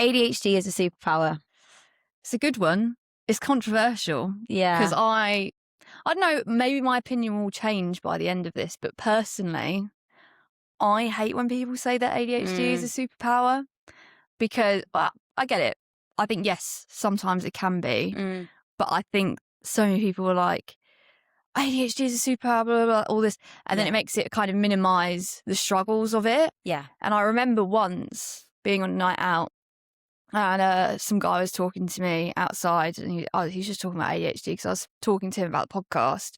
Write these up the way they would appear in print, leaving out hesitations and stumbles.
ADHD is a superpower. It's a good one. It's controversial. Yeah. Because I don't know, maybe my opinion will change by the end of this, but personally, I hate when people say that ADHD is a superpower because, well, I get it. I think, yes, sometimes it can be, but I think so many people are like, ADHD is a superpower, blah, blah, blah, all this. And then it makes it kind of minimize the struggles of it. Yeah. And I remember once being on a night out and some guy was talking to me outside and he was just talking about ADHD because I was talking to him about the podcast.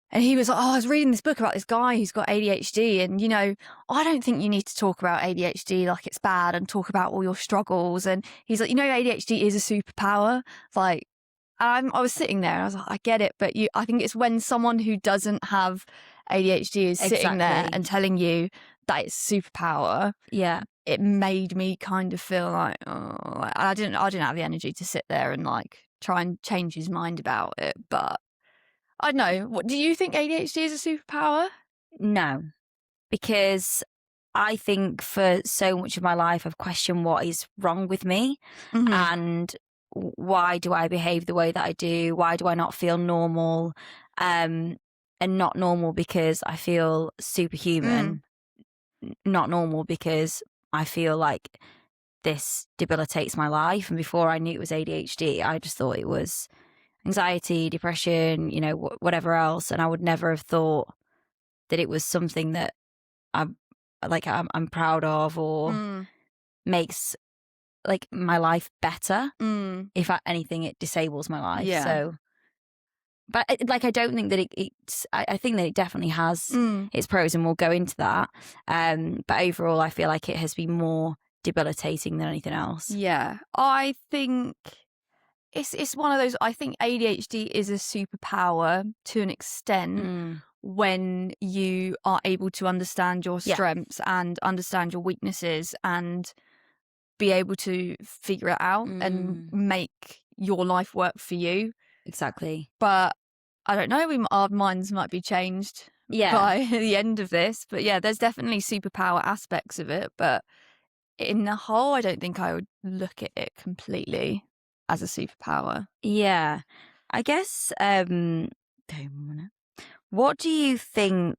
And he was like, I was reading this book about this guy who's got ADHD. And, you know, I don't think you need to talk about ADHD like it's bad and talk about all your struggles. And he's like, you know, ADHD is a superpower. Like, I was sitting there and I was like, I get it. But I think it's when someone who doesn't have ADHD is sitting there and telling you that it's superpower. Yeah. It made me kind of feel like, oh, I didn't have the energy to sit there and like try and change his mind about it. But I don't know. What do you think ADHD is a superpower? No, because I think for so much of my life I've questioned what is wrong with me and why do I behave the way that I do? Why do I not feel normal? And not normal because I feel superhuman. Not normal because I feel like this debilitates my life. And before I knew it was ADHD, I just thought it was anxiety, depression, you know, whatever else. And I would never have thought that it was something that I'm proud of or makes like my life better. If anything, it disables my life. Yeah. So, but like, I don't think that I think that it definitely has its pros and we'll go into that. But overall, I feel like it has been more debilitating than anything else. Yeah. I think it's one of those, I think ADHD is a superpower to an extent when you are able to understand your strengths and understand your weaknesses and be able to figure it out and make your life work for you. Exactly. But I don't know, our minds might be changed by the end of this. But yeah, there's definitely superpower aspects of it. But in the whole, I don't think I would look at it completely as a superpower. Yeah. I guess, what do you think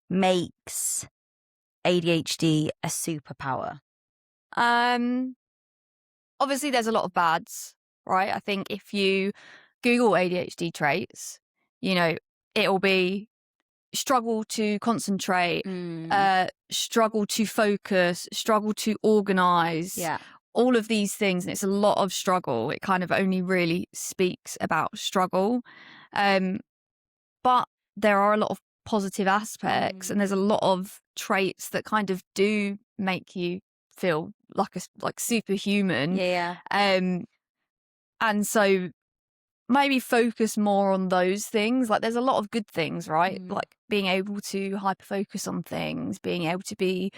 makes ADHD a superpower? Obviously there's a lot of bads, right? I think if you Google ADHD traits, you know, it'll be struggle to concentrate, struggle to focus, struggle to organize, all of these things. And it's a lot of struggle. It kind of only really speaks about struggle. But there are a lot of positive aspects and there's a lot of traits that kind of do make you feel like superhuman. And so maybe focus more on those things. Like there's a lot of good things, right? Like being able to hyperfocus on things, being able to be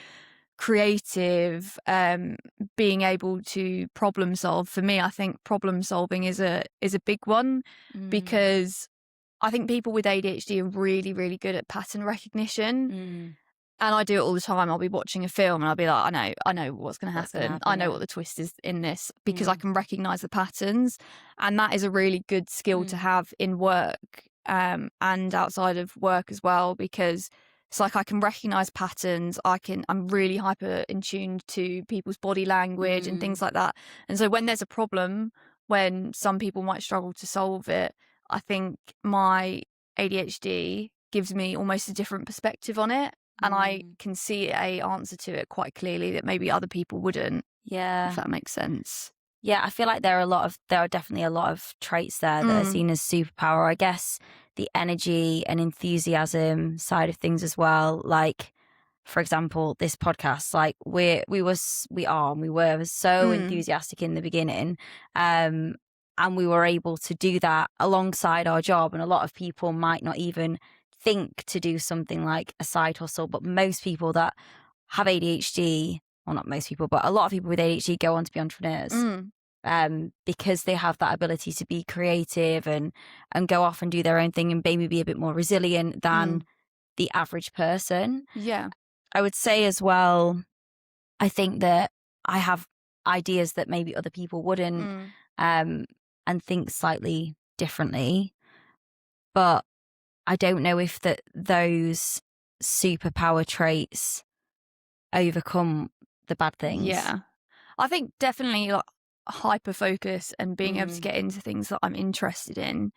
creative, being able to problem solve. For me, I think problem solving is a big one because I think people with ADHD are really, really good at pattern recognition. And I do it all the time. I'll be watching a film and I'll be like, I know what's going to happen. I know what the twist is in this because I can recognize the patterns. And that is a really good skill to have in work and outside of work as well, because it's like I can recognize patterns. I'm really hyper in tune to people's body language and things like that. And so when there's a problem, when some people might struggle to solve it, I think my ADHD gives me almost a different perspective on it. And I can see a answer to it quite clearly that maybe other people wouldn't. Yeah. If that makes sense. Yeah, I feel like there are definitely a lot of traits there that are seen as superpower. I guess the energy and enthusiasm side of things as well. Like, for example, this podcast, like we were so enthusiastic in the beginning. And we were able to do that alongside our job. And a lot of people might not even think to do something like a side hustle, but most people that have ADHD, well, not most people, but a lot of people with ADHD go on to be entrepreneurs because they have that ability to be creative and go off and do their own thing and maybe be a bit more resilient than the average person. Yeah. I would say as well, I think that I have ideas that maybe other people wouldn't, and think slightly differently. But I don't know if those superpower traits overcome the bad things. Yeah. I think definitely like hyper focus and being able to get into things that I'm interested in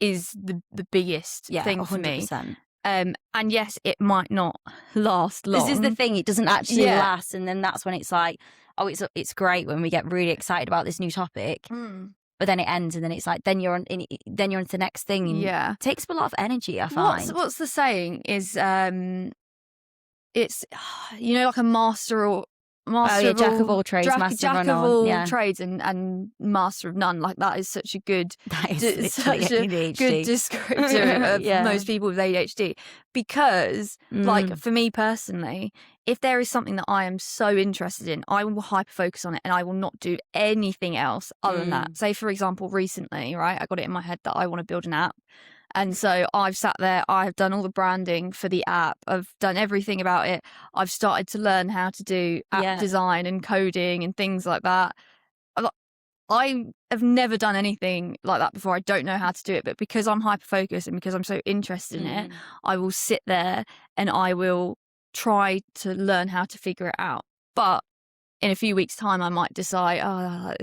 is the biggest thing for me. 100%. And yes, it might not last long. This is the thing; it doesn't actually last, and then that's when it's like, oh, it's great when we get really excited about this new topic, but then it ends, and then it's like, then you're on into the next thing. And it takes up a lot of energy. I find. What's the saying is, it's like a master jack of all trades, jack of all trades, and master of none. Like that is such a good, such a good descriptor of most people with ADHD. Because, like for me personally, if there is something that I am so interested in, I will hyper focus on it, and I will not do anything else other than that. Say, for example, recently, right, I got it in my head that I want to build an app. And so I've sat there, I've done all the branding for the app, I've done everything about it. I've started to learn how to do app design and coding and things like that. I have never done anything like that before. I don't know how to do it, but because I'm hyper-focused and because I'm so interested in it, I will sit there and I will try to learn how to figure it out. But in a few weeks' time, I might decide, I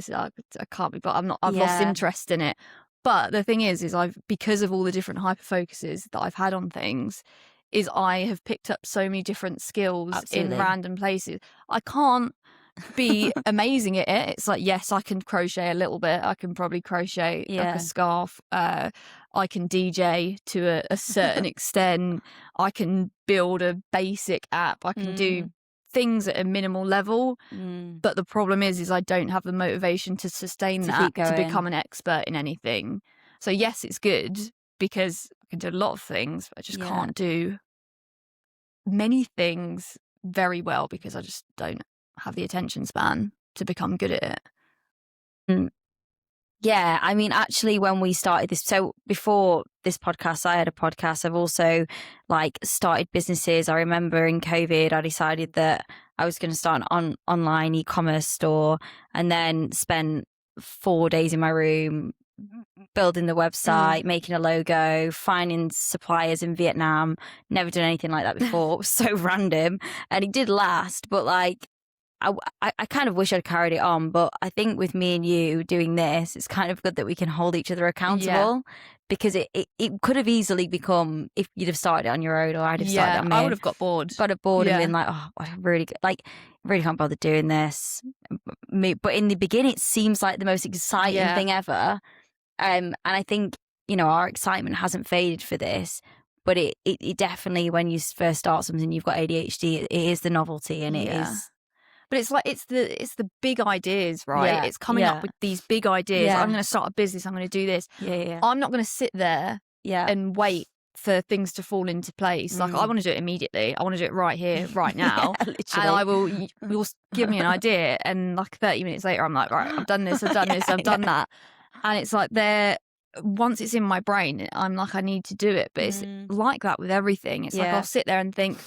can't be, but I've lost interest in it. But the thing is because of all the different hyper focuses that I've had on things, is I have picked up so many different skills in random places. I can't be amazing at it. It's like, yes, I can crochet a little bit. I can probably crochet like a scarf. I can DJ to a certain extent. I can build a basic app. I can do things at a minimal level, but the problem is I don't have the motivation to sustain that, to become an expert in anything. So yes, it's good because I can do a lot of things, but I just can't do many things very well because I just don't have the attention span to become good at it. Yeah, I mean, actually, when we started this, so before this podcast, I had a podcast. I've also started businesses. I remember in COVID, I decided that I was going to start an online e-commerce store, and then spent 4 days in my room building the website, making a logo, finding suppliers in Vietnam. Never done anything like that before. It was so random, and it did last, but I kind of wish I'd carried it on, but I think with me and you doing this, it's kind of good that we can hold each other accountable, because it could have easily become, if you'd have started it on your own or I'd have started it on my own, I would have got bored and been like, oh, I really can't bother doing this. But in the beginning, it seems like the most exciting thing ever. And I think, our excitement hasn't faded for this. But it definitely, when you first start something, you've got ADHD, it is the novelty, and it is. But it's the big ideas, right? Yeah, it's coming up with these big ideas. Yeah. I'm going to start a business. I'm going to do this. Yeah. I'm not going to sit there and wait for things to fall into place. Like, I want to do it immediately. I want to do it right here, right now. Literally. And you'll give me an idea, and 30 minutes later, I'm like, right, I've done this, I've done this, I've done that. And it's like once it's in my brain, I'm like, I need to do it. But it's like that with everything. It's like I'll sit there and think,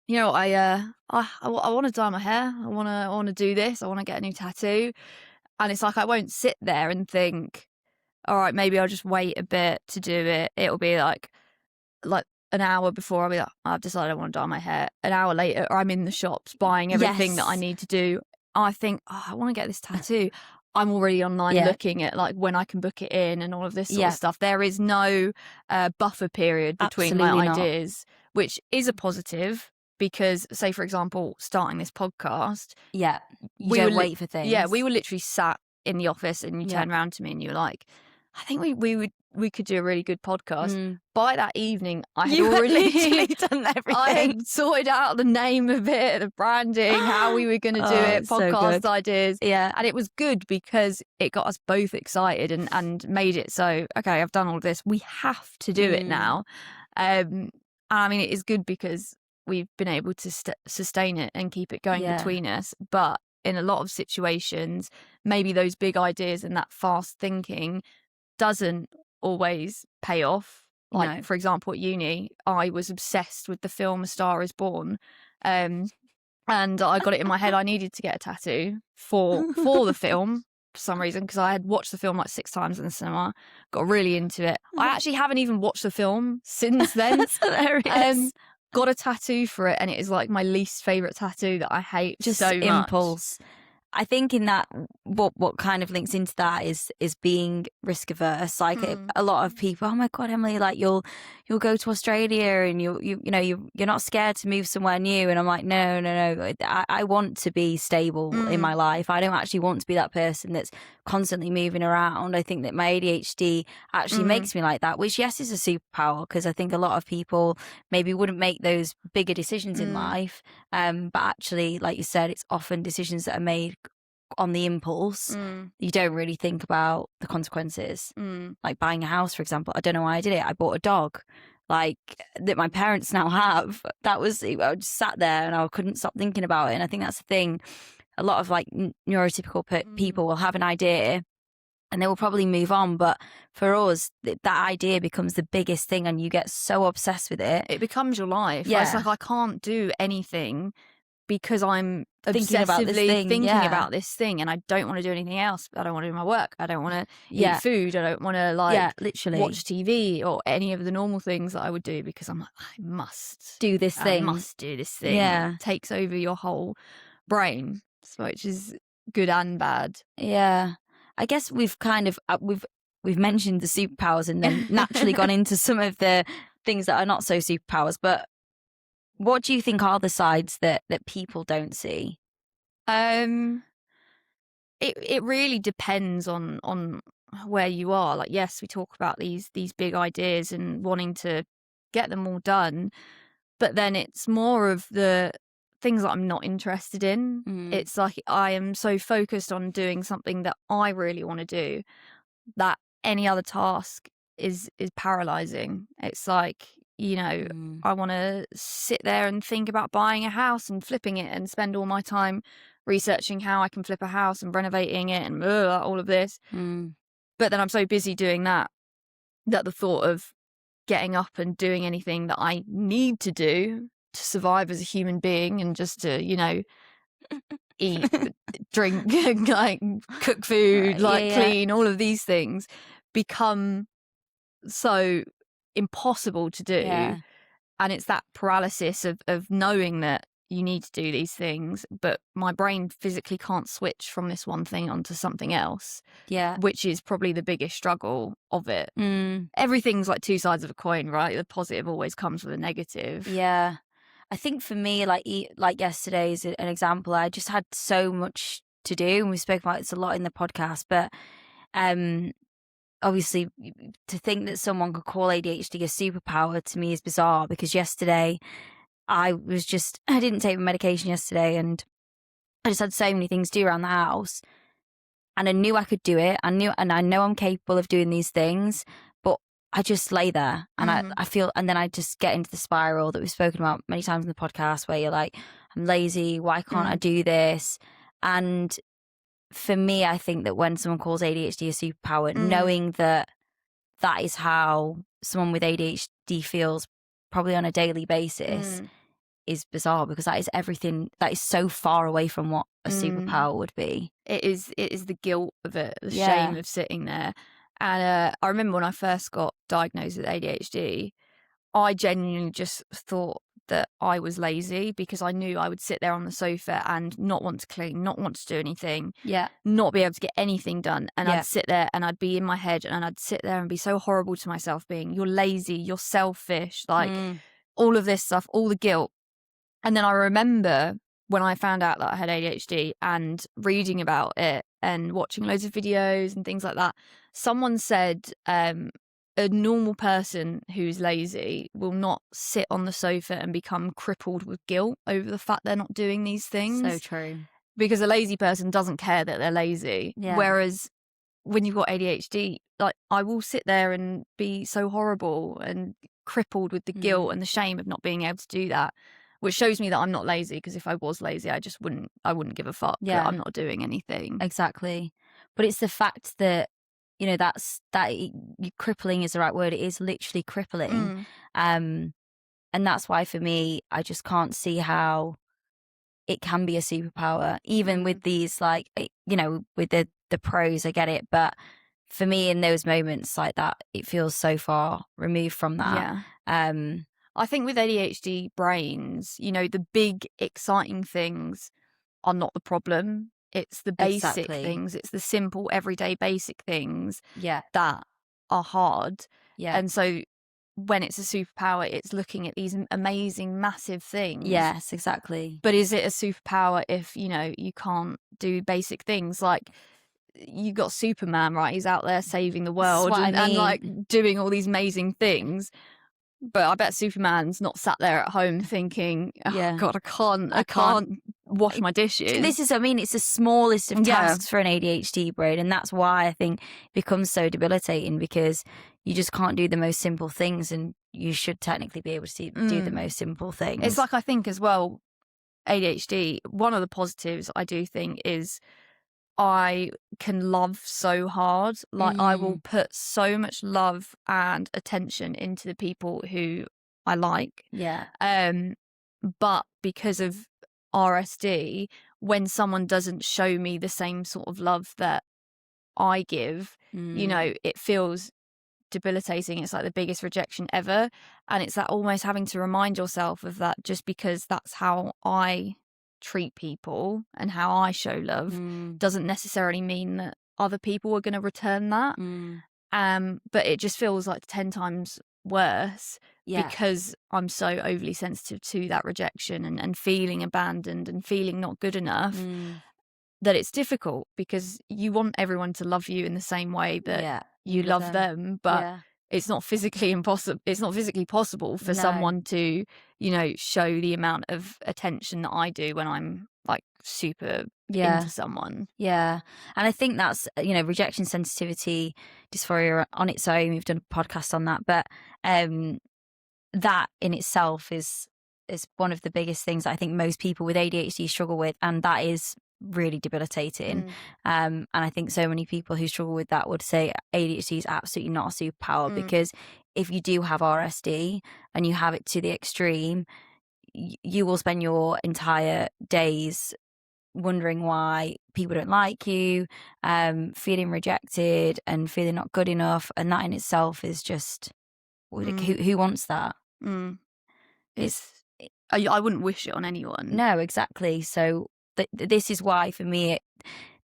I want to dye my hair. I want to do this. I want to get a new tattoo. And it's like I won't sit there and think, all right, maybe I'll just wait a bit to do it. It'll be like an hour before I'll be like, I've decided I want to dye my hair. An hour later, I'm in the shops buying everything that I need to do. I think, I want to get this tattoo. I'm already online looking at when I can book it in and all of this sort of stuff. There is no buffer period between my ideas, which is a positive. Because, say, for example, starting this podcast, we don't wait for things. Yeah, we were literally sat in the office, and you turned around to me and you were like, I think we could do a really good podcast. By that evening, I had already done everything. I had sorted out the name of it, the branding, how we were going to do it, podcast ideas. Yeah. And it was good because it got us both excited and made it so, okay, I've done all of this. We have to do it now. And I mean, it is good because we've been able to sustain it and keep it going between us. But in a lot of situations, maybe those big ideas and that fast thinking doesn't always pay off. For example, at uni, I was obsessed with the film A Star Is Born. And I got it in my head I needed to get a tattoo for the film for some reason, because I had watched the film like 6 times in the cinema, got really into it. I actually haven't even watched the film since then. That's hilarious. Got a tattoo for it, and it is like my least favourite tattoo that I hate Just so much. impulse. I think in that, what kind of links into that is being risk averse. Like a lot of people, oh my God, Emily, like you'll go to Australia and you're not scared to move somewhere new. And I'm like, no. I want to be stable in my life. I don't actually want to be that person that's constantly moving around. I think that my ADHD actually makes me like that, which yes is a superpower, because I think a lot of people maybe wouldn't make those bigger decisions in life. But actually, like you said, it's often decisions that are made on the impulse. You don't really think about the consequences. Like buying a house, for example. I don't know why I did it. I bought a dog, like that my parents now have. I just sat there and I couldn't stop thinking about it. And I think that's the thing. A lot of like neurotypical people will have an idea and they will probably move on. But for us, that idea becomes the biggest thing and you get so obsessed with it. It becomes your life. Yeah. It's like I can't do anything because I'm Thinking about this obsessively thing, thinking yeah. about this thing, and I don't want to do anything else. I don't want to do my work. I don't want to eat food. I don't want to literally watch TV or any of the normal things that I would do, because I'm like, I must do this thing. I must do this thing. Yeah. It takes over your whole brain, which is good and bad. Yeah. I guess we've kind of we've mentioned the superpowers and then naturally gone into some of the things that are not so superpowers. But what do you think are the sides that people don't see? It really depends on where you are. Like, yes, we talk about these big ideas and wanting to get them all done, but then it's more of the things that I'm not interested in. It's like I am so focused on doing something that I really want to do that any other task is paralyzing. It's like, I want to sit there and think about buying a house and flipping it and spend all my time researching how I can flip a house and renovating it and all of this. But then I'm so busy doing that the thought of getting up and doing anything that I need to do to survive as a human being and just to, eat, drink, like cook food, clean, all of these things become so impossible to do. Yeah. And it's that paralysis of knowing that you need to do these things, but my brain physically can't switch from this one thing onto something else. Yeah. Which is probably the biggest struggle of it. Everything's like 2 sides of a coin, right? The positive always comes with a negative. Yeah. I think for me, like yesterday is an example. I just had so much to do, and we spoke about this a lot in the podcast. But obviously, to think that someone could call ADHD a superpower to me is bizarre. Because yesterday, I didn't take my medication yesterday, and I just had so many things to do around the house, and I knew I could do it. I know I'm capable of doing these things. I just lay there and I feel, and then I just get into the spiral that we've spoken about many times in the podcast where you're like, I'm lazy. Why can't I do this? And for me, I think that when someone calls ADHD a superpower, knowing that is how someone with ADHD feels probably on a daily basis is bizarre, because that is everything that is so far away from what a superpower would be. It is the guilt of it, the shame of sitting there. And I remember when I first got diagnosed with ADHD, I genuinely just thought that I was lazy, because I knew I would sit there on the sofa and not want to clean, not want to do anything, not be able to get anything done. And I'd sit there and I'd be in my head and I'd sit there and be so horrible to myself, being, you're lazy, you're selfish, like all of this stuff, all the guilt. And then I remember when I found out that I had ADHD and reading about it and watching loads of videos and things like that, someone said a normal person who's lazy will not sit on the sofa and become crippled with guilt over the fact they're not doing these things. So true. Because a lazy person doesn't care that they're lazy. Yeah. Whereas when you've got ADHD, like, I will sit there and be so horrible and crippled with the guilt and the shame of not being able to do that. Which shows me that I'm not lazy, because if I was lazy, I wouldn't give a fuck. Yeah. I'm not doing anything. Exactly. But it's the fact that, crippling is the right word. It is literally crippling. And that's why for me, I just can't see how it can be a superpower, even with these, like, you know, with the pros, I get it. But for me, in those moments like that, it feels so far removed from that. Yeah. I think with ADHD brains, you know, the big exciting things are not the problem. It's the basic things. It's the simple, everyday, basic things that are hard. Yeah. And so when it's a superpower, it's looking at these amazing, massive things. Yes, exactly. But is it a superpower if, you know, you can't do basic things? Like, you got Superman, right? He's out there saving the world and like doing all these amazing things. But I bet Superman's not sat there at home thinking, oh God, I can't wash my dishes. This is, I mean, it's the smallest of tasks for an ADHD brain. And that's why I think it becomes so debilitating, because you just can't do the most simple things, and you should technically be able to do the most simple things. It's like, I think as well, ADHD, one of the positives I do think is I can love so hard. Like, I will put so much love and attention into the people who I like. Yeah. But because of RSD, when someone doesn't show me the same sort of love that I give, you know, it feels debilitating. It's like the biggest rejection ever. And it's that almost having to remind yourself of that, just because that's how I treat people and how I show love doesn't necessarily mean that other people are going to return that. But it just feels like 10 times worse because I'm so overly sensitive to that rejection and feeling abandoned and feeling not good enough, that it's difficult, because you want everyone to love you in the same way that you love them, but it's not physically impossible. It's not physically possible for someone to, you know, show the amount of attention that I do when I'm like super into someone. Yeah. And I think that's, you know, rejection sensitivity dysphoria on its own. We've done a podcast on that, but that in itself is one of the biggest things that I think most people with ADHD struggle with, and that is really debilitating. And I think so many people who struggle with that would say ADHD is absolutely not a superpower, because if you do have RSD and you have it to the extreme, you will spend your entire days wondering why people don't like you, feeling rejected and feeling not good enough, and that in itself is just who wants that? I wouldn't wish it on anyone. No, exactly. So this is why, for me,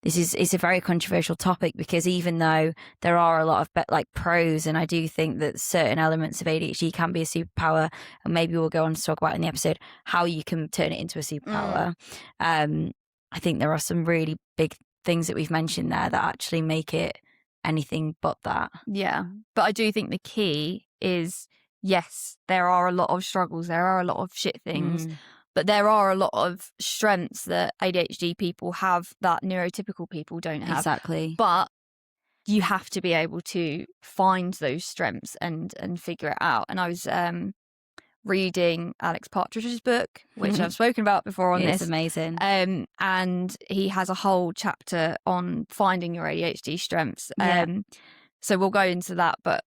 it's a very controversial topic, because even though there are a lot of like pros, and I do think that certain elements of ADHD can be a superpower, and maybe we'll go on to talk about in the episode how you can turn it into a superpower. I think there are some really big things that we've mentioned there that actually make it anything but that. Yeah, but I do think the key is, yes, there are a lot of struggles, there are a lot of shit things, but there are a lot of strengths that ADHD people have that neurotypical people don't have. Exactly. But you have to be able to find those strengths and figure it out. And I was reading Alex Partridge's book, which I've spoken about before on this. It's amazing. And he has a whole chapter on finding your ADHD strengths. So we'll go into that. But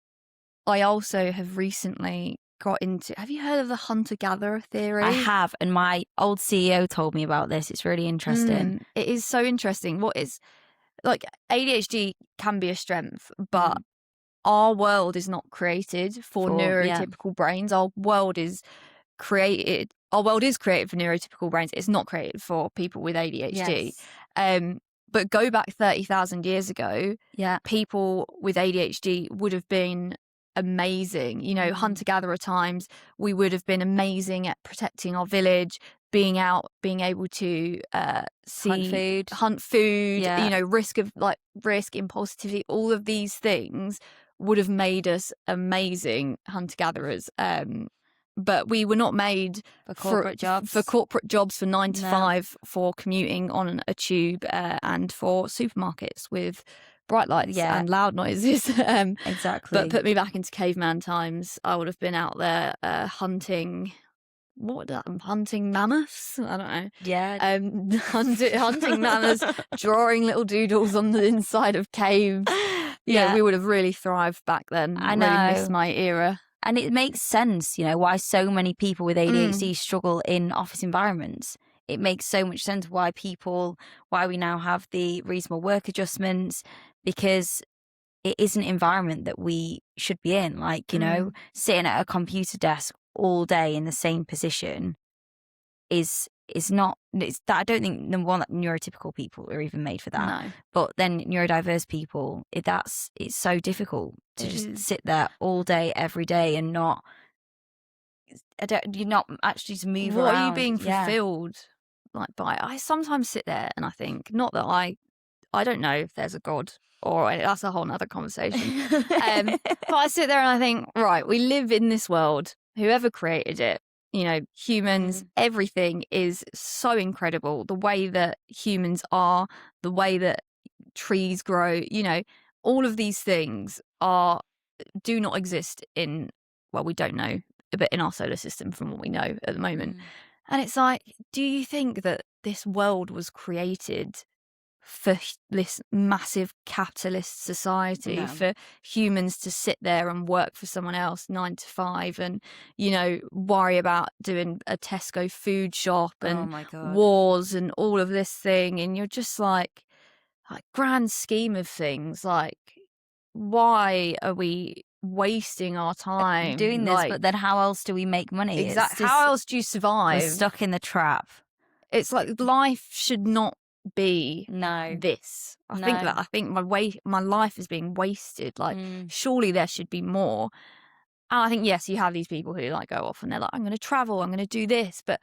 I also have recently got into, have you heard of the hunter-gatherer theory? I have, and my old CEO told me about this. It's really interesting. It is so interesting. What is, like, ADHD can be a strength, but our world is not created for neurotypical brains. Our world is created for neurotypical brains. It's not created for people with ADHD. Yes. But go back 30,000 years ago, people with ADHD would have been amazing. You know, hunter-gatherer times, we would have been amazing at protecting our village, being out, being able to hunt food, you know, risk, impulsivity, all of these things would have made us amazing hunter-gatherers. But we were not made for corporate jobs, for 9 to 5, for commuting on a tube, and for supermarkets with bright lights and loud noises. Exactly. But put me back into caveman times, I would have been out there hunting. Hunting mammoths? I don't know. Yeah. Hunting mammoths, drawing little doodles on the inside of caves. Yeah, we would have really thrived back then. I know. Really missed my era. And it makes sense, you know, why so many people with ADHD struggle in office environments. it makes so much sense why we now have the reasonable work adjustments, because it is an environment that we should be in. Like, you know, sitting at a computer desk all day in the same position is not, it's that I don't think, number one, that neurotypical people are even made for that. No. But then neurodiverse people, it's so difficult to sit there all day, every day, and you're not actually to move what around. are you being fulfilled like by? I sometimes sit there and I think, not that I don't know if there's a God, or that's a whole nother conversation. But I sit there and I think, right, we live in this world. Whoever created it, you know, humans, everything is so incredible. The way that humans are, the way that trees grow, you know, all of these things do not exist in, well, we don't know, but in our solar system from what we know at the moment. And it's like, do you think that this world was created for this massive capitalist society, for humans to sit there and work for someone else 9 to 5 and, you know, worry about doing a Tesco food shop and wars and all of this thing? And you're just like grand scheme of things, like, why are we wasting our time doing this? But then how else do we make money? Exactly. How else do you survive? We're stuck in the trap. It's like life should not be this. I think my life is being wasted. Like, surely there should be more. And I think, yes, you have these people who like go off and they're like, I'm going to travel, I'm going to do this, but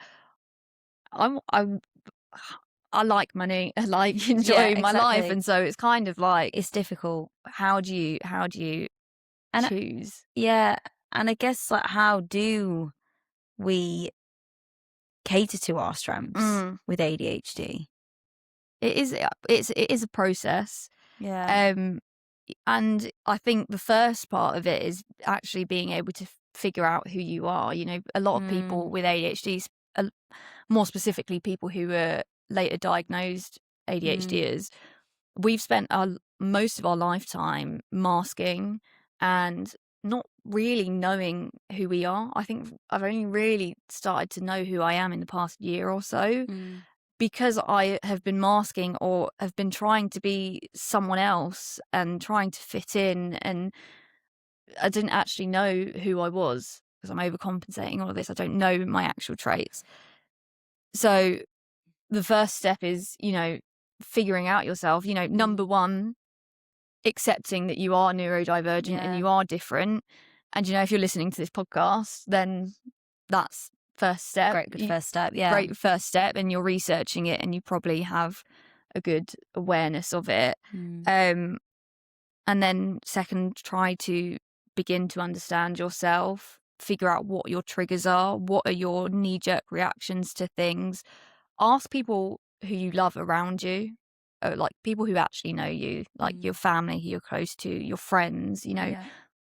I like money, I like enjoying my life, and so it's kind of like, it's difficult. How do you choose? And I guess, like, how do we cater to our strengths with ADHD? It is a process. And I think the first part of it is actually being able to figure out who you are. You know, a lot of people with ADHD, more specifically people who are later diagnosed ADHDers, we've spent most of our lifetime masking and not really knowing who we are. I think I've only really started to know who I am in the past year or so, because I have been masking or have been trying to be someone else and trying to fit in, and I didn't actually know who I was because I'm overcompensating all of this. I don't know my actual traits. So the first step is, you know, figuring out yourself. You know, number one, accepting that you are neurodivergent and you are different. And, you know, if you're listening to this podcast, then that's first step. Great first step, and you're researching it and you probably have a good awareness of it. And then second, try to begin to understand yourself, figure out what your triggers are, what are your knee-jerk reactions to things. Ask people who you love around you, like people who actually know you, like your family who you're close to, your friends, you know.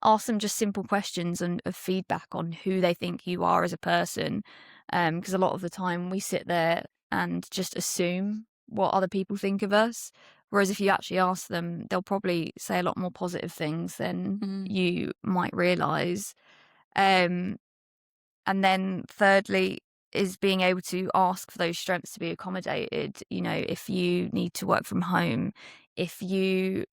Ask them just simple questions and of feedback on who they think you are as a person, because a lot of the time we sit there and just assume what other people think of us, whereas if you actually ask them, they'll probably say a lot more positive things than you might realize. And then thirdly is being able to ask for those strengths to be accommodated. You know, if you need to work from home, if you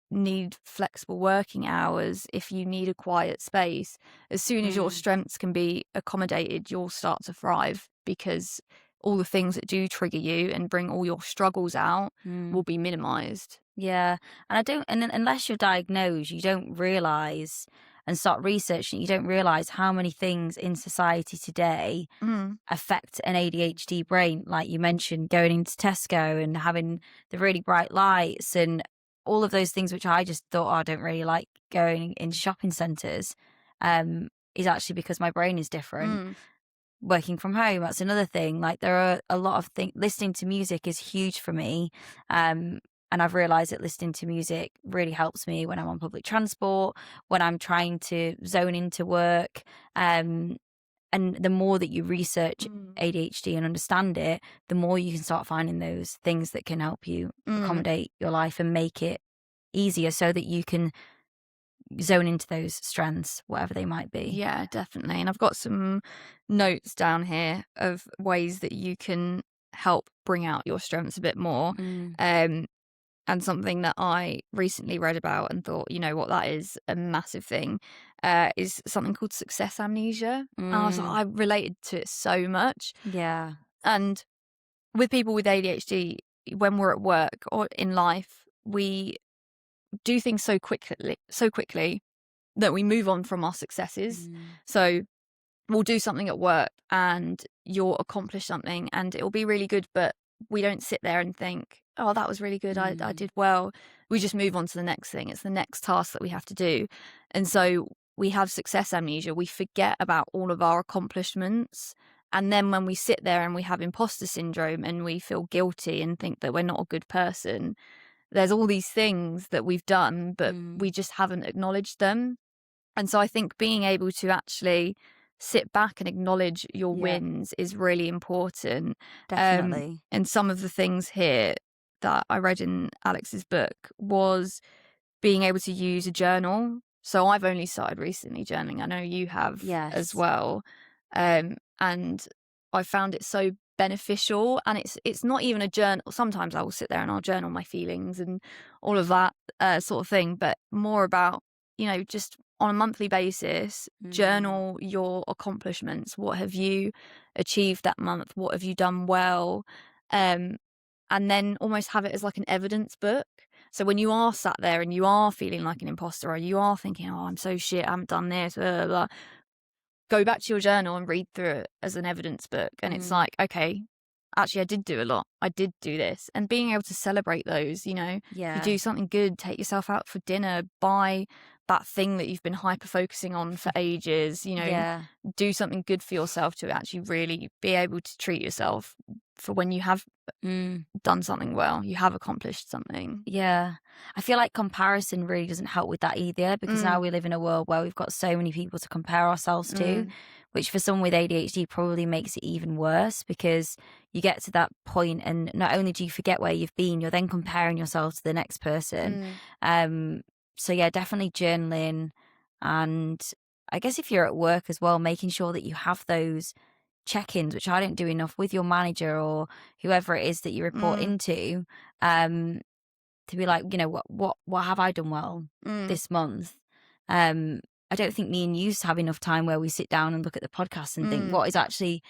need flexible working hours, if you need a quiet space, as soon as your strengths can be accommodated, you'll start to thrive, because all the things that do trigger you and bring all your struggles out will be minimized. And unless you're diagnosed, you don't realize and start researching, you don't realize how many things in society today affect an ADHD brain. Like you mentioned, going into Tesco and having the really bright lights and all of those things, which I just thought, I don't really like going into shopping centres, is actually because my brain is different. Working from home, that's another thing. Like, there are a lot of things. Listening to music is huge for me. And I've realised that listening to music really helps me when I'm on public transport, when I'm trying to zone into work. And the more that you research ADHD and understand it, the more you can start finding those things that can help you accommodate your life and make it easier so that you can zone into those strengths, whatever they might be. Yeah, definitely. And I've got some notes down here of ways that you can help bring out your strengths a bit more. And something that I recently read about and thought, you know what, that is a massive thing, is something called success amnesia. And I was like, I related to it so much. Yeah. And with people with ADHD, when we're at work or in life, we do things so quickly that we move on from our successes. So we'll do something at work and you'll accomplish something and it'll be really good, but we don't sit there and think, oh, that was really good. I did well. We just move on to the next thing. It's the next task that we have to do. And so we have success amnesia. We forget about all of our accomplishments. And then when we sit there and we have imposter syndrome and we feel guilty and think that we're not a good person, there's all these things that we've done, but we just haven't acknowledged them. And so I think being able to actually sit back and acknowledge your wins is really important. Definitely. And some of the things here that I read in Alex's book was being able to use a journal. So I've only started recently journaling. I know you have as well. And I found it so beneficial. And it's not even a journal. Sometimes I will sit there and I'll journal my feelings and all of that sort of thing, but more about, you know, just on a monthly basis, journal your accomplishments. What have you achieved that month? What have you done well? And then almost have it as like an evidence book. So when you are sat there and you are feeling like an imposter, or you are thinking, oh, I'm so shit, I haven't done this, blah, blah, blah, go back to your journal and read through it as an evidence book. And it's like, okay, actually, I did do a lot. I did do this. And being able to celebrate those, you know, if you do something good, take yourself out for dinner, buy that thing that you've been hyper focusing on for ages, you know, do something good for yourself to actually really be able to treat yourself for when you have done something well, you have accomplished something. Yeah. I feel like comparison really doesn't help with that either, because now we live in a world where we've got so many people to compare ourselves to, which for someone with ADHD probably makes it even worse, because you get to that point and not only do you forget where you've been, you're then comparing yourself to the next person. So yeah, definitely journaling. And I guess if you're at work as well, making sure that you have those check-ins, which I don't do enough, with your manager or whoever it is that you report into, to be like, you know, what have I done well this month? I don't think me and you have enough time where we sit down and look at the podcast and think what is actually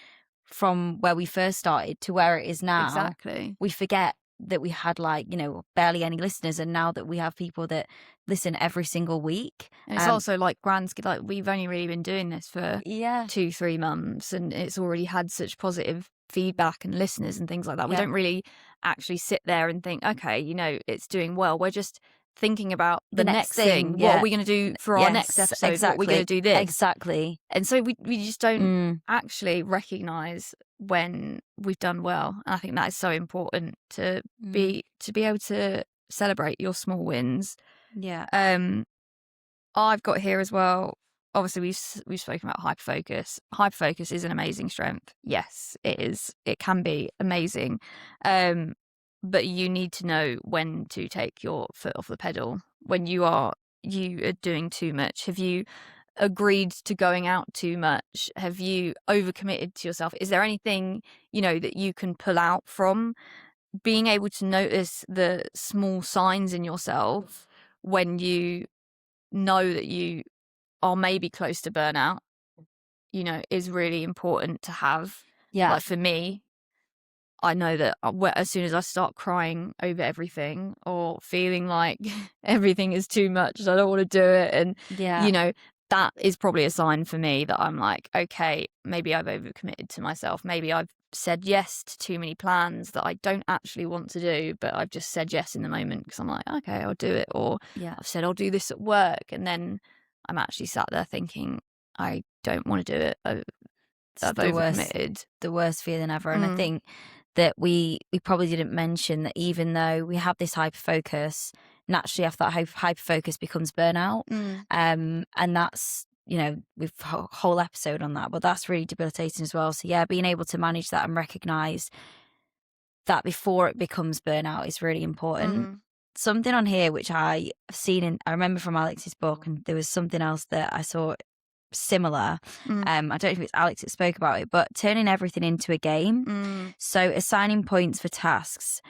from where we first started to where it is now. Exactly. We forget that we had, like, you know, barely any listeners, and now that we have people that listen every single week. And it's also like like we've only really been doing this for 2-3 months and it's already had such positive feedback and listeners and things like that. We don't really actually sit there and think, okay, you know, it's doing well. We're just thinking about the next thing. What are we going to do for our next episode? What are we going to do this? Exactly. And so we just don't actually recognise when we've done well. And I think that is so important to be able to celebrate your small wins. Yeah. I've got here as well. Obviously, we've spoken about hyperfocus. Hyperfocus is an amazing strength. Yes, it is. It can be amazing. But you need to know when to take your foot off the pedal. When you are doing too much. Have you agreed to going out too much? Have you overcommitted to yourself? Is there anything, you know, that you can pull out from? Being able to notice the small signs in yourself when you know that you are maybe close to burnout, you know, is really important to have. Yeah. Like for me, I know that as soon as I start crying over everything or feeling like everything is too much, I don't want to do it. And, you know, that is probably a sign for me that I'm like, okay, maybe I've overcommitted to myself. Maybe I've said yes to too many plans that I don't actually want to do, but I've just said yes in the moment because I'm like, okay, I'll do it. Or I've said I'll do this at work. And then I'm actually sat there thinking, I don't want to do it. I've overcommitted. The worst feeling ever. And I think that we probably didn't mention that even though we have this hyperfocus, naturally after that hyperfocus becomes burnout. And that's, you know, we've a whole episode on that, but that's really debilitating as well. So yeah, being able to manage that and recognize that before it becomes burnout is really important. Something on here which I remember from Alex's book, and there was something else that I saw similar. I don't know if it's Alex that spoke about it, but turning everything into a game. So assigning points for tasks.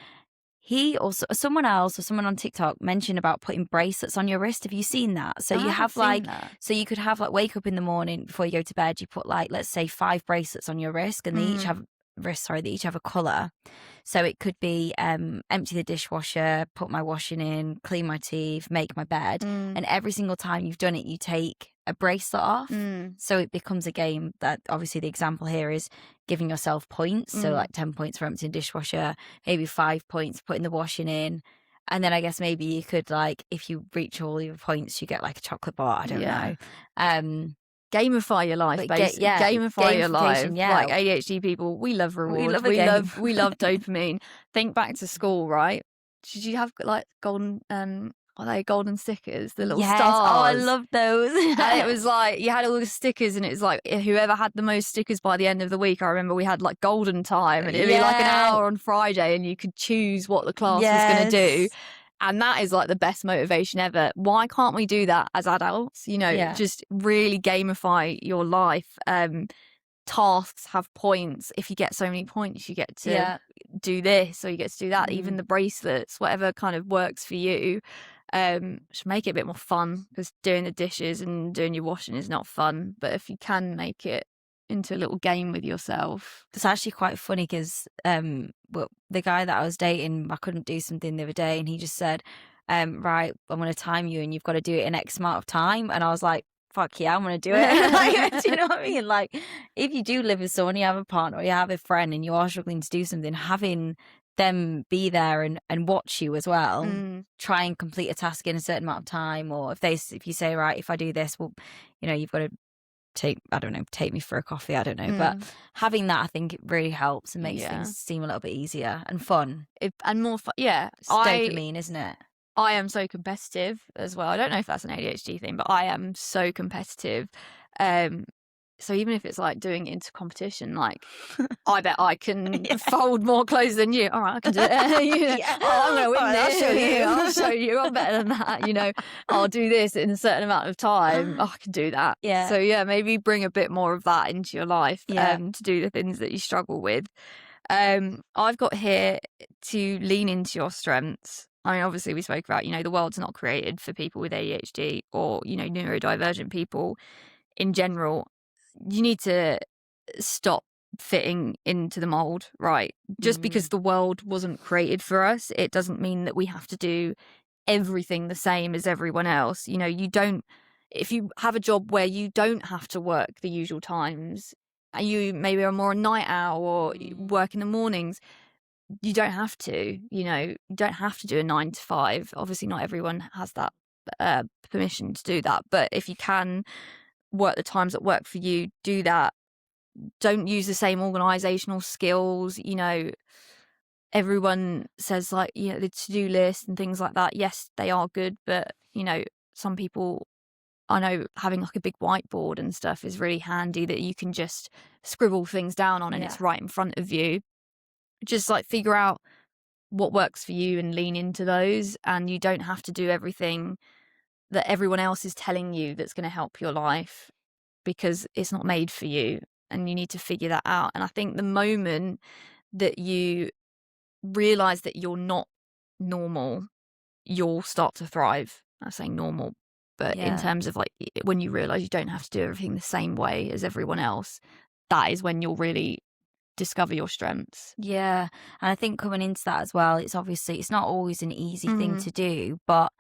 He also, someone else or someone on TikTok mentioned about putting bracelets on your wrist. Have you seen that? So you have like, so you could have like wake up in the morning before you go to bed, you put like, let's say 5 bracelets on your wrist, and they each have they each have a colour. So it could be empty the dishwasher, put my washing in, clean my teeth, make my bed. And every single time you've done it, you take a bracelet off. So it becomes a game. That obviously the example here is giving yourself points. So like 10 points for emptying the dishwasher, maybe 5 points putting the washing in. And then I guess maybe you could, like, if you reach all your points, you get like a chocolate bar. I don't know. Gamify your life, basically. Gamify your life. Yeah. Like ADHD people, we love rewards. We love dopamine. Think back to school, right? Did you have like golden are they golden stickers? The little stars. Oh, I love those. And it was like you had all the stickers, and it was like whoever had the most stickers by the end of the week. I remember we had like golden time, and it'd be like an hour on Friday, and you could choose what the class was going to do. And that is like the best motivation ever. Why can't we do that as adults? You know, just really gamify your life. Tasks have points. If you get so many points, you get to do this, or you get to do that. Even the bracelets, whatever kind of works for you. Just make it a bit more fun, because doing the dishes and doing your washing is not fun. But if you can make it into a little game with yourself. It's actually quite funny because the guy that I was dating, I couldn't do something the other day, and he just said, right, I'm going to time you and you've got to do it in X amount of time. And I was like, fuck yeah, I'm going to do it. Like, do you know what I mean? Like, if you do live with someone, you have a partner or you have a friend and you are struggling to do something, having them be there and watch you as well, try and complete a task in a certain amount of time. Or if you say, right, if I do this, well, you know, you've got to take me for a coffee, I don't know. But having that, I think it really helps and makes things seem a little bit easier and fun. And more fun. Yeah. It's dopamine, isn't it? I am so competitive as well. I don't know if that's an ADHD thing, but I am so competitive. So even if it's like doing it into competition, like I bet I can fold more clothes than you. All right, I can do it. You know, I'm going to win this. I'll show you. I'm better than that. You know, I'll do this in a certain amount of time. Oh, I can do that. Yeah. So yeah, maybe bring a bit more of that into your life to do the things that you struggle with. I've got here to lean into your strengths. I mean, obviously we spoke about, you know, the world's not created for people with ADHD or, you know, neurodivergent people in general. You need to stop fitting into the mold, right? Just because the world wasn't created for us, it doesn't mean that we have to do everything the same as everyone else. You know, if you have a job where you don't have to work the usual times, and you maybe are more a night owl or you work in the mornings, you don't have to, you know, you don't have to do a 9 to 5. Obviously not everyone has that permission to do that, but if you can work the times that work for you, do that. Don't use the same organizational skills. You know, everyone says like, you know, the to-do list and things like that. Yes, they are good, but you know, some people, I know having like a big whiteboard and stuff is really handy, that you can just scribble things down on and it's right in front of you. Just like figure out what works for you and lean into those, and you don't have to do everything that everyone else is telling you that's going to help your life, because it's not made for you, and you need to figure that out. And I think the moment that you realize that you're not normal, you'll start to thrive. I'm saying normal, but in terms of like when you realize you don't have to do everything the same way as everyone else, that is when you'll really discover your strengths. Yeah. And I think coming into that as well, it's not always an easy thing to do, but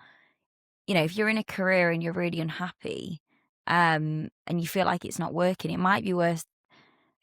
you know, if you're in a career and you're really unhappy, and you feel like it's not working, it might be worth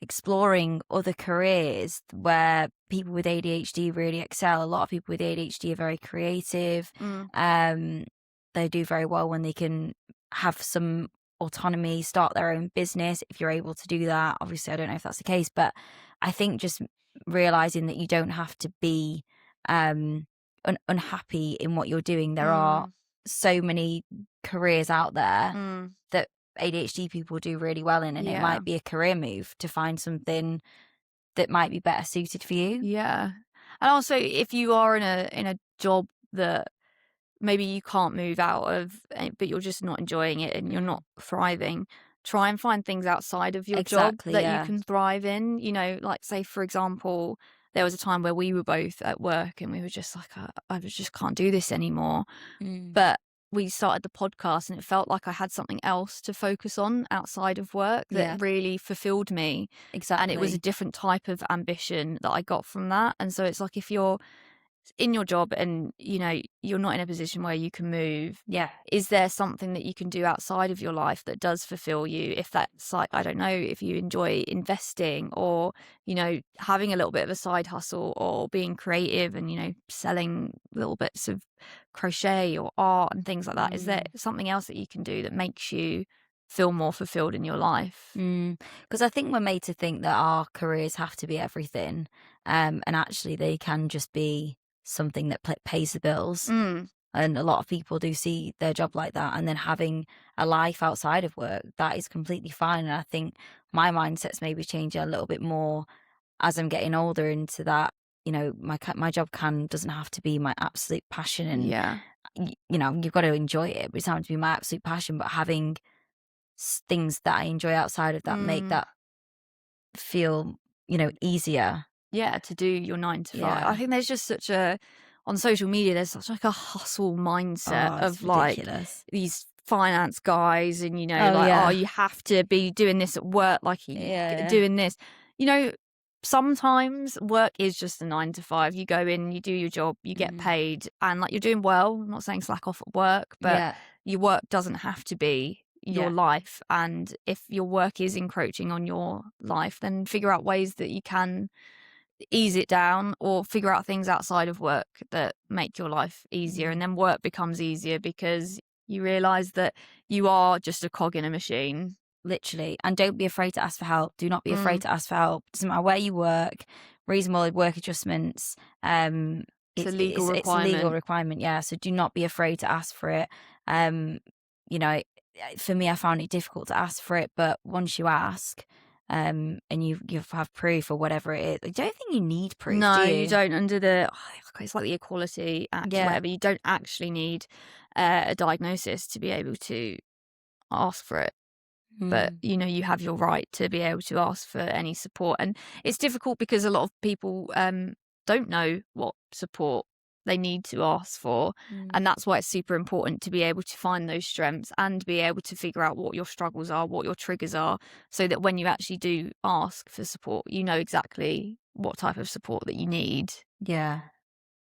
exploring other careers where people with ADHD really excel. A lot of people with ADHD are very creative. They do very well when they can have some autonomy, start their own business, if you're able to do that. Obviously, I don't know if that's the case, but I think just realizing that you don't have to be unhappy in what you're doing. There are so many careers out there that ADHD people do really well in, and it might be a career move to find something that might be better suited for you. Yeah. And also, if you are in a job that maybe you can't move out of, but you're just not enjoying it and you're not thriving, try and find things outside of your job Exactly, that you yeah. can thrive in. You know, like say, for example, there was a time where we were both at work and we were just like, I just can't do this anymore. Mm. But we started the podcast and it felt like I had something else to focus on outside of work Yeah, that really fulfilled me. And it was a exactly. different type of ambition that I got from that. And so it's like if you're in your job and, you know, you're not in a position where you can move, Yeah. is there something that you can do outside of your life that does fulfill you? If that's like, I don't know, if you enjoy investing or, you know, having a little bit of a side hustle or being creative and, you know, selling little bits of crochet or art and things like that. Is there something else that you can do that makes you feel more fulfilled in your life? Because I think we're made to think that our careers have to be everything, and actually they can just be something that pays the bills. Mm, And a lot of people do see their job like that, and then having a life outside of work, that is completely fine. And I think my mindset's maybe changing a little bit more as I'm getting older into that. You know, my job doesn't have to be my absolute passion, and yeah. you know, you've got to enjoy it, but it's not to be my absolute passion. But having things that I enjoy outside of that make Mm. that feel, you know, easier. Yeah, to do your 9 to 5. I Yeah. think there's just such a on social media, there's such like a hustle mindset Oh, of it's like ridiculous. these finance guys and, you know, Oh, like, oh, yeah. you have to be doing this at work, like Yeah. doing this. You know, sometimes work is just a 9 to 5. You go in, you do your job, you get Mm. paid, and like you're doing well. I'm not saying slack off at work, but Yeah. your work doesn't have to be your Yeah. life. And if your work is encroaching on your life, then figure out ways that you can ease it down or figure out things outside of work that make your life easier. And Mm. then work becomes easier because you realize that you are just a cog in a machine. Literally. And don't be afraid to ask for help. Do not be afraid Mm, to ask for help. Doesn't matter where you work, reasonable work adjustments. it's a legal It's a legal requirement. requirement, yeah. So do not be afraid to ask for it. You know, for me, I found it difficult to ask for it, but once you ask, and you have proof or whatever it is, I don't think you need proof, do No, you you? don't. Under the, it's like the Equality Act or Yeah. whatever, you don't actually need a diagnosis to be able to ask for it. But, Mm. you know, you have your right to be able to ask for any support. And it's difficult because a lot of people don't know what support they need to ask for. Mm. And that's why it's super important to be able to find those strengths and be able to figure out what your struggles are, what your triggers are, so that when you actually do ask for support, you know exactly what type of support that you need. Yeah.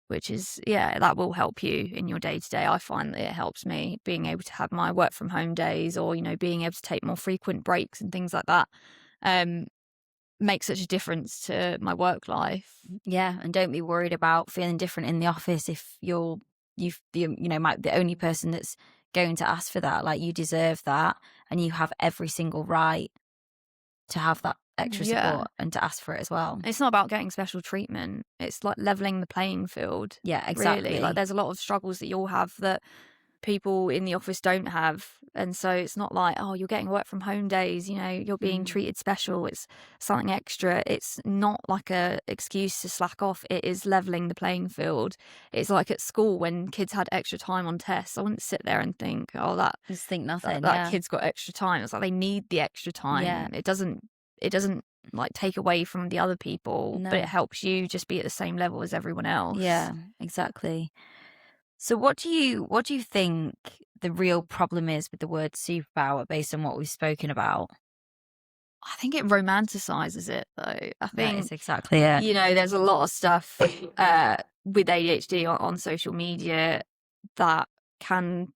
Which is, yeah, that will help you in your day to day. I find that it helps me being able to have my work from home days or, you know, being able to take more frequent breaks and things like that. Makes such a difference to my work life. Yeah, and don't be worried about feeling different in the office if you know, might be the only person that's going to ask for that. Like, you deserve that, and you have every single right to have that extra Yeah. support and to ask for it as well. It's not about getting special treatment. It's like leveling the playing field. Yeah, Really. exactly. Like there's a lot of struggles that you'll have that people in the office don't have. And so it's not like, oh, you're getting work from home days, you know, you're being treated special. It's something extra. It's not like a excuse to slack off. It is leveling the playing field. It's like at school when kids had extra time on tests. I wouldn't sit there and think, oh, Just think nothing. that Yeah. kid's got extra time. It's like they need the extra time. Yeah. It doesn't like take away from the other people, but No. it helps you just be at the same level as everyone else. Yeah, exactly. So what do you think the real problem is with the word superpower based on what we've spoken about? I think it romanticizes it though. I That think, is exactly it. you know, there's a lot of stuff with ADHD on social media that can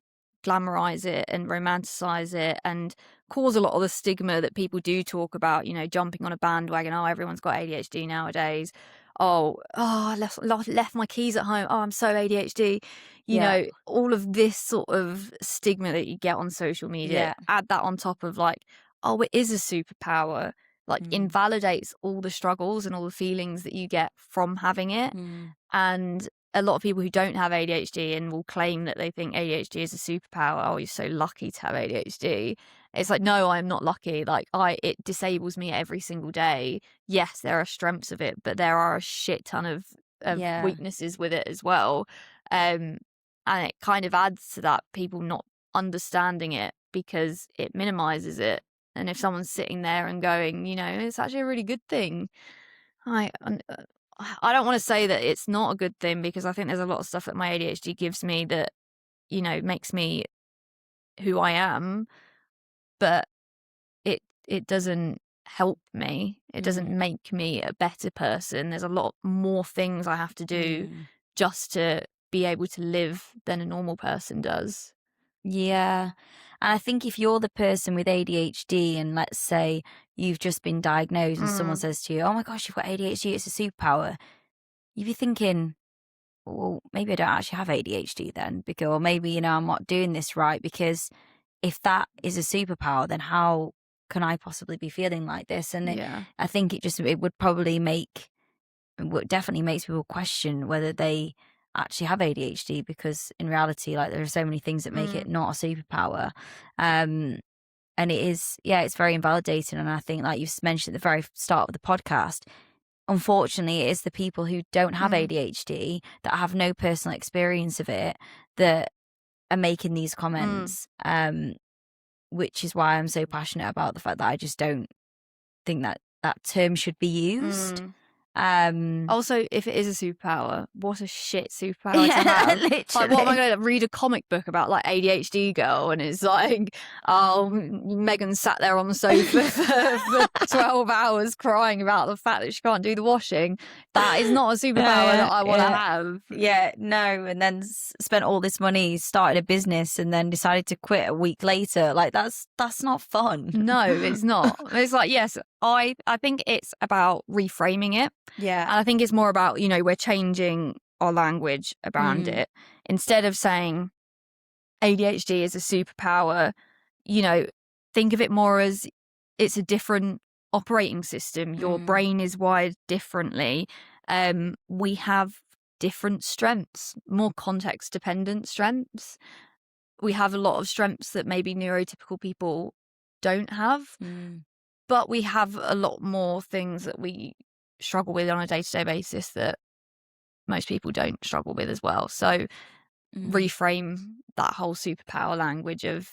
glamorize it and romanticize it and cause a lot of the stigma that people do talk about, you know, jumping on a bandwagon. Oh, everyone's got ADHD nowadays. I left my keys at home. Oh, I'm so ADHD. You Yeah. know, all of this sort of stigma that you get on social media, Yeah. add that on top of like, oh, it is a superpower, like invalidates all the struggles and all the feelings that you get from having it. And a lot of people who don't have ADHD and will claim that they think ADHD is a superpower. Oh, you're so lucky to have ADHD. It's like, no, I'm not lucky. Like it disables me every single day. Yes, there are strengths of it, but there are a shit ton of Yeah. weaknesses with it as well. And it kind of adds to that people not understanding it because it minimizes it. And if someone's sitting there and going, it's actually a really good thing, I don't want to say that it's not a good thing, because I think there's a lot of stuff that my ADHD gives me that, makes me who I am, but it doesn't help me. It doesn't make me a better person. There's a lot more things I have to do just to be able to live than a normal person does. Yeah. And I think if you're the person with ADHD and let's say you've just been diagnosed and someone says to you, oh my gosh, you've got ADHD, it's a superpower. You'd be thinking, well, maybe I don't actually have ADHD then, because, or maybe, I'm not doing this right, because if that is a superpower, then how can I possibly be feeling like this? And I think it would probably definitely makes people question whether they actually have ADHD, because in reality, like, there are so many things that make it not a superpower. And it is, it's very invalidating. And I think, like you mentioned at the very start of the podcast, unfortunately, it is the people who don't have ADHD, that have no personal experience of it, that are making these comments, which is why I'm so passionate about the fact that I just don't think that that term should be used. Also, if it is a superpower, what a shit superpower to have. Literally. Like, what am I going to read a comic book about, like, ADHD girl, and it's like, oh, Megan sat there on the sofa for 12 hours crying about the fact that she can't do the washing. That is not a superpower that I want to have. Yeah, no. And then spent all this money, started a business, and then decided to quit a week later. Like, that's not fun. No, it's not. It's like, yes, I think it's about reframing it. Yeah. And I think it's more about, we're changing our language around it. Instead of saying ADHD is a superpower, think of it more as it's a different operating system. Your brain is wired differently. We have different strengths, more context dependent strengths. We have a lot of strengths that maybe neurotypical people don't have, but we have a lot more things that we struggle with on a day-to-day basis that most people don't struggle with as well. So reframe that whole superpower language of,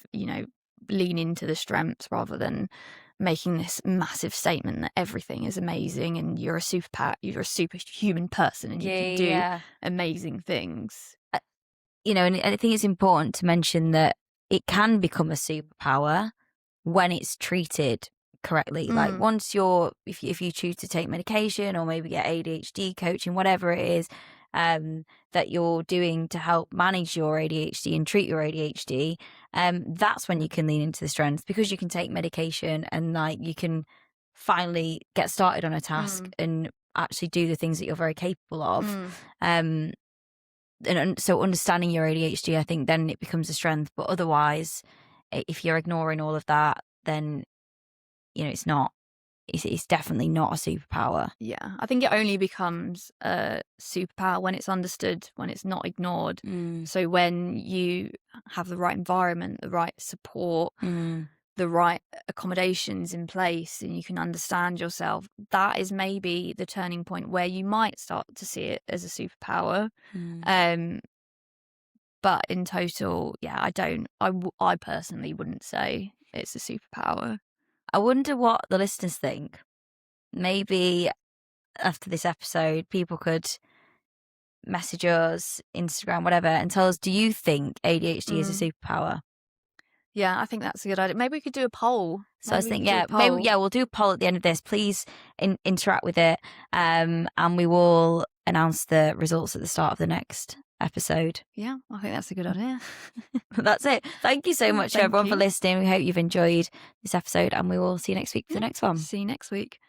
lean into the strengths rather than making this massive statement that everything is amazing and you're a superhuman person and you can do amazing things. And I think it's important to mention that it can become a superpower when it's treated correctly. Like, once if you choose to take medication or maybe get ADHD coaching, whatever it is that you're doing to help manage your ADHD and treat your ADHD, that's when you can lean into the strengths, because you can take medication and, like, you can finally get started on a task and actually do the things that you're very capable of. And so understanding your ADHD, I think then it becomes a strength. But otherwise, if you're ignoring all of that, then it's definitely not a superpower. Yeah, I think it only becomes a superpower when it's understood, when it's not ignored. So when you have the right environment, the right support, the right accommodations in place, and you can understand yourself, that is maybe the turning point where you might start to see it as a superpower. But in total, I personally wouldn't say it's a superpower. I wonder what the listeners think. Maybe after this episode, people could message us, Instagram, whatever, and tell us, do you think ADHD is a superpower? Yeah, I think that's a good idea. Maybe we could do a poll. So I was thinking, we'll do a poll at the end of this. Please interact with it, and we will announce the results at the start of the next episode. Yeah, I think that's a good idea. That's it. Thank you so much, everyone, for listening. We hope you've enjoyed this episode, and we will see you next week for the next one. See you next week.